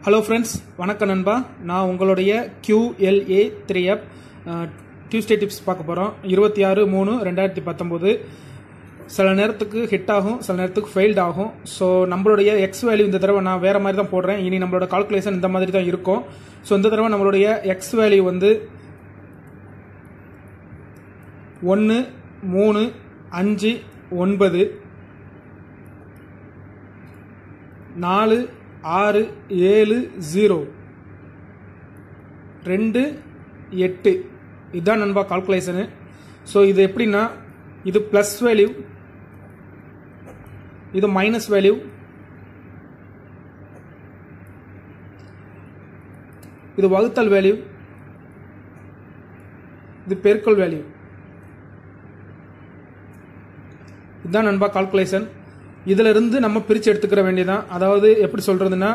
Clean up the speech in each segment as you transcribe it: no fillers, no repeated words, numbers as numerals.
Hello friends, வணக்கம் நண்பா. நான் உங்களுடைய QLA 3F டியூஸ்டே டிப்ஸ் பார்க்க போகிறோம். 26/3/2019. சில நேரத்துக்கு ஹிட் ஆகும், சில நேரத்துக்கு ஃபெயில்ட் ஆகும். ஸோ நம்மளுடைய எக்ஸ் வேல்யூ இந்த தடவை நான் வேறு மாதிரி தான் போடுறேன். இனி நம்மளோட கால்குலேஷன் இந்த மாதிரி தான் இருக்கும். ஸோ இந்த தடவை நம்மளுடைய எக்ஸ் வேல்யூ வந்து 1 3 5 9 4 6 7 0 2 8 இதுதான் நண்பா கால்குலேஷனு. ஸோ இது எப்படின்னா, இது ப்ளஸ் வேல்யூ, இது மைனஸ் வேல்யூ, இது வகுத்தல் வேல்யூ, இது பெருக்கல் வேல்யூ. இதுதான் நண்பா கால்குலேஷன். இதில் இருந்து நம்ம பிரித்து எடுத்துக்கிற வேண்டியதான். அதாவது எப்படி சொல்கிறதுனா,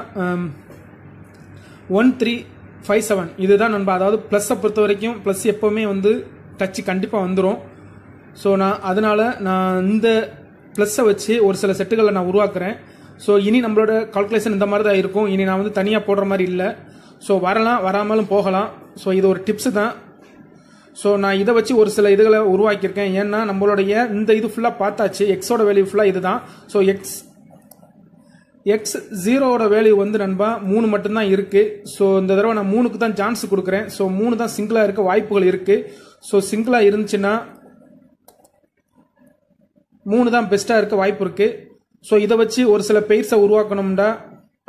1357 இதுதான் நண்பா. அதாவது ப்ளஸ்ஸை பொறுத்த வரைக்கும் ப்ளஸ் எப்போவுமே வந்து டச்சு கண்டிப்பாக வந்துடும். ஸோ அதனால் நான் இந்த ப்ளஸ்ஸை வச்சு ஒரு சில செட்டுகளை நான் உருவாக்குறேன். ஸோ இனி நம்மளோட கால்குலேஷன் இந்த மாதிரி தான் இருக்கும். இனி நான் வந்து தனியாக போடுற மாதிரி இல்லை. ஸோ வரலாம், வராமலும் போகலாம். ஸோ இது ஒரு டிப்ஸு தான். ஸோ நான் இதை வச்சு ஒரு சில இதுகளை உருவாக்கியிருக்கேன். ஏன்னா நம்மளுடைய இந்த இது ஃபுல்லாக பார்த்தாச்சு, எக்ஸோட வேல்யூ ஃபுல்லாக இது தான். ஸோ எக்ஸ் ஜீரோவோட வேல்யூ வந்து நண்பா 3 மட்டும்தான் இருக்குது. ஸோ இந்த தடவை நான் 3க்கு தான் சான்ஸ் கொடுக்குறேன். ஸோ 3 தான் சிங்கிளாக இருக்க வாய்ப்புகள் இருக்குது. ஸோ சிங்கிளாக இருந்துச்சுன்னா 3 தான் பெஸ்ட்டாக இருக்க வாய்ப்பு இருக்குது. ஸோ இதை வச்சு ஒரு சில பெயர்ஸை உருவாக்கணும்டா,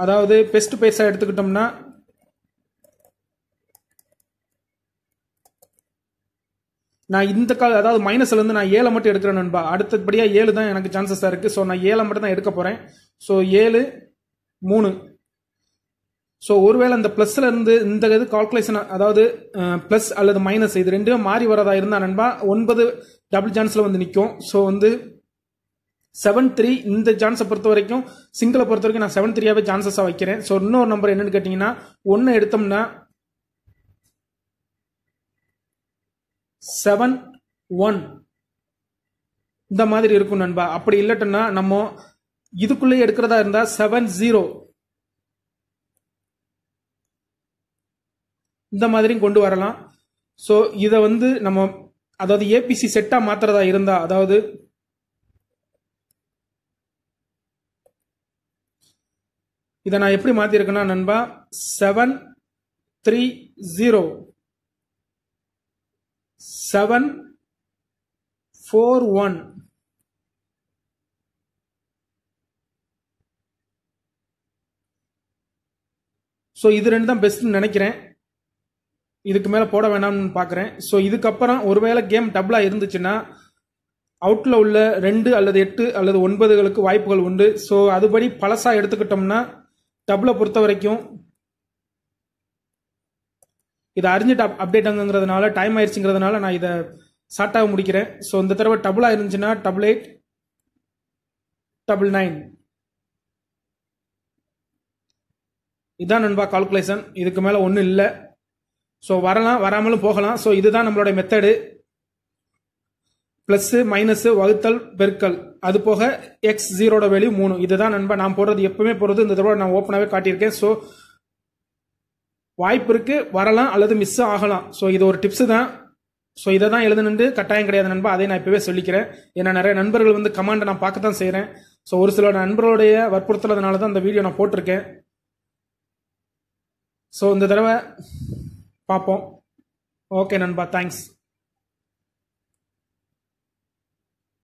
அதாவது பெஸ்ட் பெயர்ஸாக எடுத்துக்கிட்டோம்னா, நான் இந்த அதாவது மைனஸ்லேருந்து நான் 7 மட்டும் எடுக்கிறேன் நண்பா. அடுத்தபடியாக 7 தான் எனக்கு சான்சஸாக இருக்குது. ஸோ நான் 7 மட்டும் தான் எடுக்க போகிறேன். ஸோ 7 3. ஸோ ஒருவேளை இந்த ப்ளஸ்ல இருந்து இந்த இது கால்குலேஷன், அதாவது ப்ளஸ் அல்லது மைனஸ் இது ரெண்டுமே மாறி வரதா இருந்தா நண்பா 9 டபுள் சான்ஸில் வந்து நிற்கும். ஸோ வந்து 7-3 இந்த சான்ஸை பொறுத்த வரைக்கும், சிங்கிளை பொறுத்த வரைக்கும் நான் 7-3 சான்சஸாக வைக்கிறேன். ஸோ இன்னொரு நம்பர் என்னன்னு கேட்டிங்கன்னா, 1 எடுத்தோம்னா 7-1 இந்த மாதிரி இருக்கும் நண்பா. அப்படி இல்லட்டுன்னா நம்ம இதுக்குள்ளே எடுக்கிறதா இருந்தா 7-0 இந்த மாதிரியும் கொண்டு வரலாம். ஸோ இதை வந்து நம்ம, அதாவது ஏபிசி செட்டா மாத்துறதா இருந்தா, அதாவது இதை நான் எப்படி மாத்திருக்கேன்னா நண்பா, 7-3-0 7-4-1 ஸோ இது ரெண்டு தான் பெஸ்ட்னு நினைக்கிறேன். இதுக்கு மேலே போட வேண்டாம்னு பார்க்குறேன். ஸோ இதுக்கப்புறம் ஒருவேளை கேம் டபுளாக இருந்துச்சுன்னா அவுட்டில் உள்ள 2 அல்லது 8 அல்லது 9களுக்கு வாய்ப்புகள் உண்டு. ஸோ அதுபடி பழசாக எடுத்துக்கிட்டோம்னா, டபுளை பொறுத்த வரைக்கும் இதை அறிஞ்சிட்டு அப்டேட் ஆகுங்கிறதுனால, டைம் ஆயிடுச்சுங்கிறதுனால நான் இதை ஷார்ட்டாக முடிக்கிறேன். ஸோ இந்த தடவை டபுளாக இருந்துச்சுன்னா 88 99 இதான் நண்பா கால்குலேஷன். இதுக்கு மேலே ஒன்றும் இல்லை. ஸோ வரலாம், வராமலும் போகலாம். ஸோ இதுதான் நம்மளோட மெத்தடு. ப்ளஸ்ஸு மைனஸு வகுத்தல் பெருக்கல், அது போக எக்ஸ் ஜீரோட வேல்யூ 3. இதுதான் நண்பா நான் போடுறது, எப்பவுமே போடுறது. இந்த தடவை நான் ஓப்பனாகவே காட்டியிருக்கேன். ஸோ வாய்ப்பு இருக்கு, வரலாம் அல்லது மிஸ் ஆகலாம். ஸோ இது ஒரு டிப்ஸு தான். ஸோ இதை தான் எழுதணுண்டு கட்டாயம் கிடையாது நண்பா. அதை நான் இப்போவே சொல்லிக்கிறேன். ஏன்னா நிறைய நண்பர்கள் வந்து கமெண்டை நான் பார்க்க தான் செய்கிறேன். ஸோ ஒரு சில நண்பர்களுடைய வற்புறுத்தலதுனால தான் இந்த வீடியோ நான் போட்டிருக்கேன். ஸோ இந்த தடவை பார்ப்போம். ஓகே நண்பா, தேங்க்ஸ்.